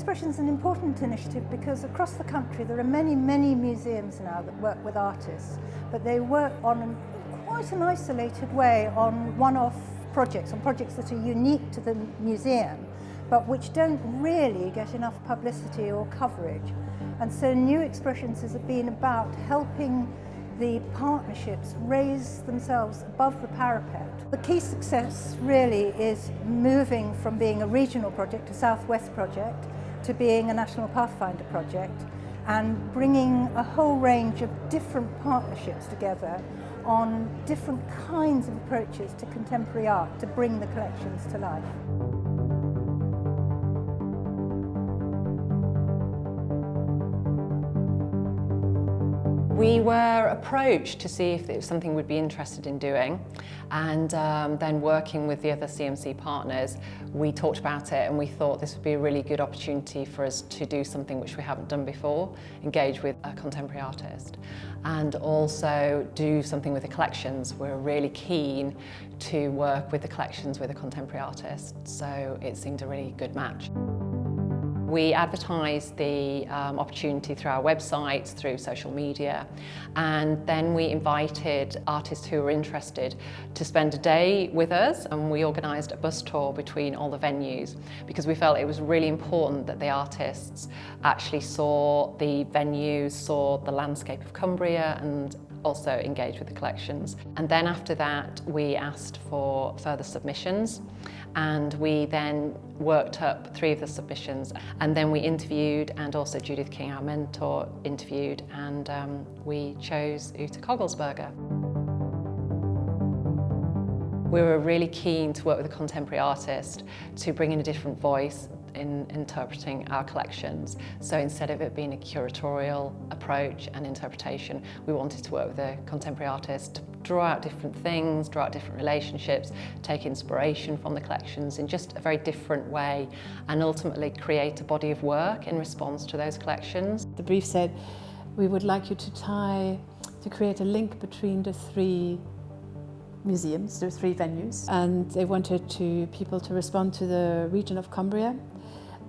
Expression is an important initiative because across the country there are many museums now that work with artists, but they work on quite an isolated way on one-off projects, on projects that are unique to the museum, but which don't really get enough publicity or coverage. And so New Expressions has been about helping the partnerships raise themselves above the parapet. The key success really is moving from being a regional project, a Southwest project, to being a National Pathfinder project, and bringing a whole range of different partnerships together on different kinds of approaches to contemporary art to bring the collections to life. We were approached to see if it was something we'd be interested in doing, and then working with the other CMC partners, we talked about it and we thought this would be a really good opportunity for us to do something which we haven't done before, engage with a contemporary artist, and also do something with the collections. We're really keen to work with the collections with a contemporary artist, so it seemed a really good match. We advertised the opportunity through our websites, through social media, and then we invited artists who were interested to spend a day with us, and we organised a bus tour between all the venues because we felt it was really important that the artists actually saw the venues, saw the landscape of Cumbria, and also engaged with the collections. And then after that we asked for further submissions, and we then worked up 3 of the submissions, and then we interviewed, and also Judith King, our mentor, interviewed, and we chose Uta Kögelsberger. We were really keen to work with a contemporary artist to bring in a different voice in interpreting our collections. So instead of it being a curatorial approach and interpretation, we wanted to work with a contemporary artist to draw out different things, draw out different relationships, take inspiration from the collections in just a very different way, and ultimately create a body of work in response to those collections. The brief said, we would like you to create a link between the 3 museums, the 3 venues, and they wanted people to respond to the region of Cumbria,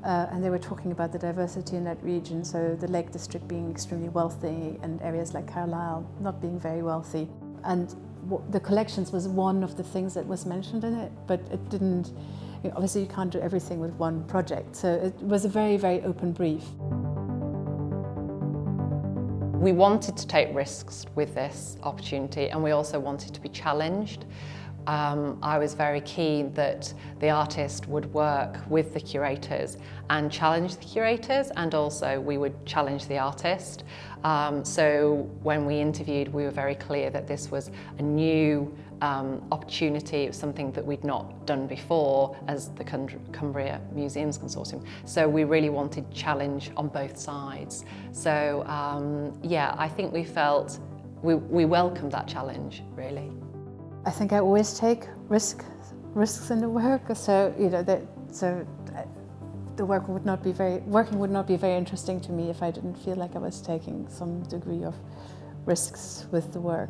and they were talking about the diversity in that region, so the Lake District being extremely wealthy and areas like Carlisle not being very wealthy. And the collections was one of the things that was mentioned in it, but it didn't, obviously you can't do everything with one project, so it was a very open brief. We wanted to take risks with this opportunity, and we also wanted to be challenged. I was very keen that the artist would work with the curators and challenge the curators, and also we would challenge the artist. So when we interviewed, we were very clear that this was a new opportunity. It was something that we'd not done before as the Cumbria Museum Consortium. So we really wanted challenge on both sides. So yeah, I think we felt we welcomed that challenge, really. I think I always take risks in the work, so the working would not be very interesting to me if I didn't feel like I was taking some degree of risks with the work.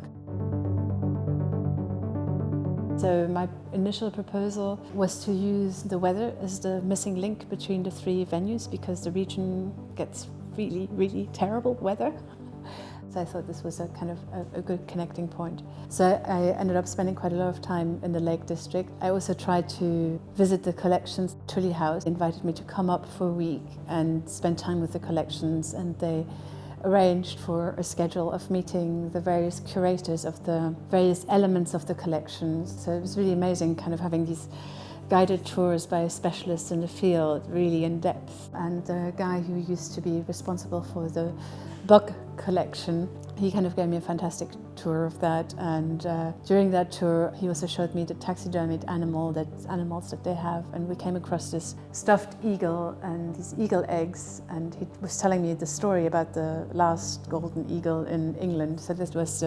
So my initial proposal was to use the weather as the missing link between the 3 venues, because the region gets really terrible weather. So I thought this was a kind of a good connecting point. So I ended up spending quite a lot of time in the Lake District. I also tried to visit the collections. Tullie House invited me to come up for a week and spend time with the collections, and they arranged for a schedule of meeting the various curators of the various elements of the collections. So it was really amazing kind of having these guided tours by specialists in the field, really in depth. And the guy who used to be responsible for the bug collection, he kind of gave me a fantastic tour of that. And during that tour, he also showed me the taxidermied animals that they have. And we came across this stuffed eagle and these eagle eggs. And he was telling me the story about the last golden eagle in England. So this was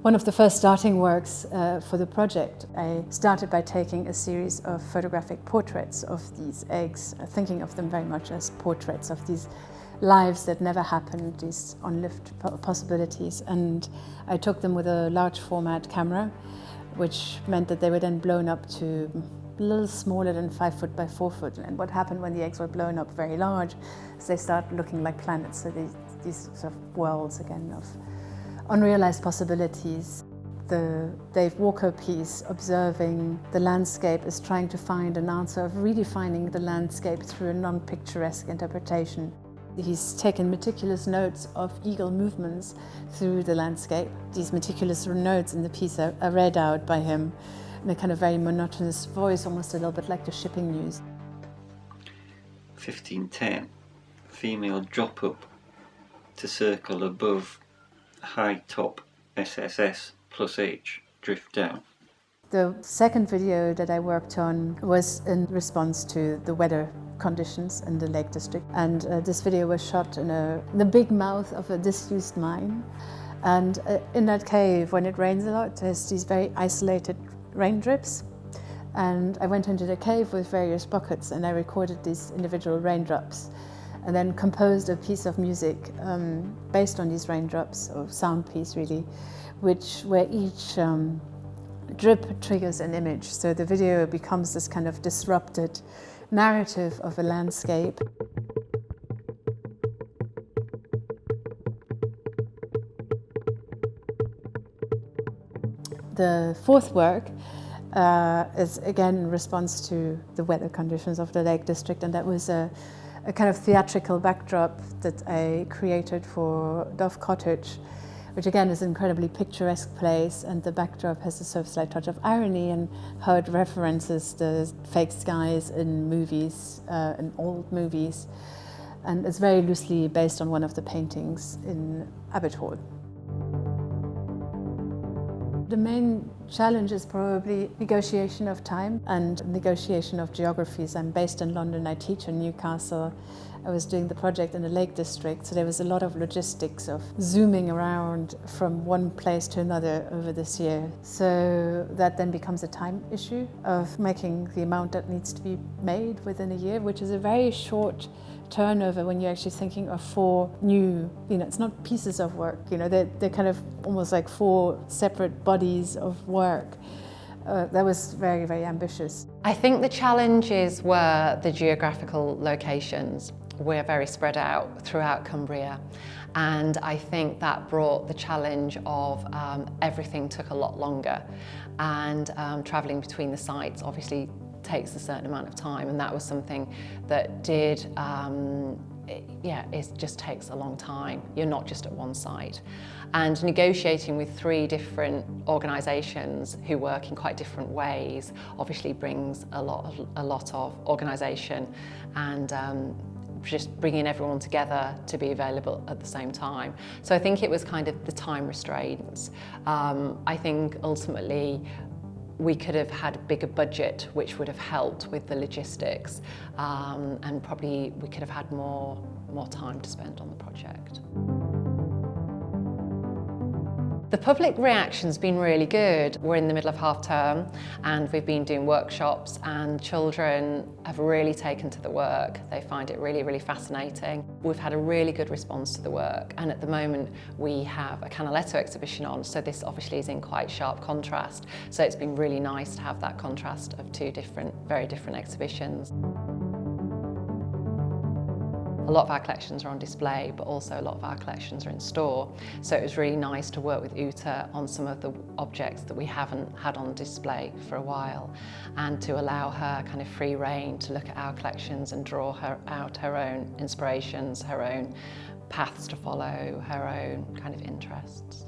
one of the first starting works for the project. I started by taking a series of photographic portraits of these eggs, thinking of them very much as portraits of these lives that never happened, these unlived possibilities. And I took them with a large format camera, which meant that they were then blown up to a little smaller than 5 foot by 4 foot. And what happened when the eggs were blown up very large is they start looking like planets. So these sort of worlds again of unrealized possibilities. The Dave Walker piece, observing the landscape, is trying to find an answer of redefining the landscape through a non-picturesque interpretation. He's taken meticulous notes of eagle movements through the landscape. These meticulous notes in the piece are read out by him in a kind of very monotonous voice, almost a little bit like the shipping news. 1510, female drop up to circle above high top SSS plus H, drift down. The second video that I worked on was in response to the weather conditions in the Lake District. And this video was shot in the big mouth of a disused mine. And in that cave, when it rains a lot, there's these very isolated rain drips. And I went into the cave with various buckets and I recorded these individual raindrops and then composed a piece of music based on these raindrops, or sound piece really, where each drip triggers an image. So the video becomes this kind of disrupted narrative of a landscape. The fourth work is again in response to the weather conditions of the Lake District, and that was a kind of theatrical backdrop that I created for Dove Cottage, which again is an incredibly picturesque place, and the backdrop has a sort of slight touch of irony in how it references the fake skies in movies, in old movies, and it's very loosely based on one of the paintings in Abbot. The main challenge is probably negotiation of time and negotiation of geographies. I'm based in London, I teach in Newcastle. I was doing the project in the Lake District, so there was a lot of logistics of zooming around from one place to another over this year. So that then becomes a time issue of making the amount that needs to be made within a year, which is a very short turnover when you're actually thinking of 4 new, it's not pieces of work, they're kind of almost like 4 separate bodies of work. That was very, very ambitious. I think the challenges were the geographical locations. We're very spread out throughout Cumbria, and I think that brought the challenge of everything took a lot longer, and travelling between the sites obviously takes a certain amount of time, and that was something that did, it just takes a long time. You're not just at one site. And negotiating with 3 different organisations who work in quite different ways obviously brings a lot of organisation and just bringing everyone together to be available at the same time. So I think it was kind of the time restraints. I think ultimately we could have had a bigger budget which would have helped with the logistics, and probably we could have had more time to spend on the project. The public reaction's been really good. We're in the middle of half term and we've been doing workshops, and children have really taken to the work. They find it really, really fascinating. We've had a really good response to the work, and at the moment we have a Canaletto exhibition on, so this obviously is in quite sharp contrast. So it's been really nice to have that contrast of 2 very different exhibitions. A lot of our collections are on display, but also a lot of our collections are in store. So it was really nice to work with Uta on some of the objects that we haven't had on display for a while, and to allow her kind of free rein to look at our collections and draw out her own inspirations, her own paths to follow, her own kind of interests.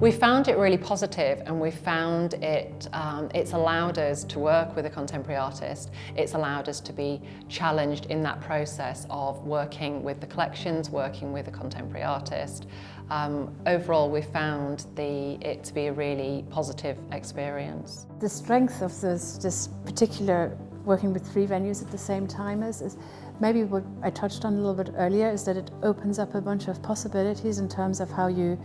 We found it really positive, and we found it's allowed us to work with a contemporary artist. It's allowed us to be challenged in that process of working with the collections, working with a contemporary artist. Overall, we found it to be a really positive experience. The strength of this particular working with 3 venues at the same time is maybe what I touched on a little bit earlier, is that it opens up a bunch of possibilities in terms of how you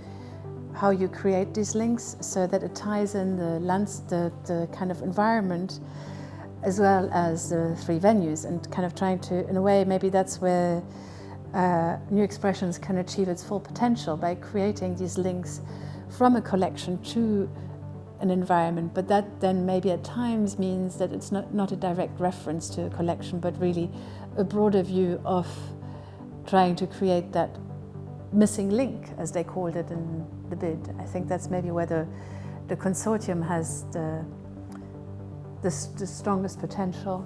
create these links, so that it ties in the kind of environment as well as the 3 venues, and kind of trying to, in a way, maybe that's where New Expressions can achieve its full potential, by creating these links from a collection to an environment, but that then maybe at times means that it's not a direct reference to a collection, but really a broader view of trying to create that missing link, as they called it in the bid. I think that's maybe where the consortium has the strongest potential.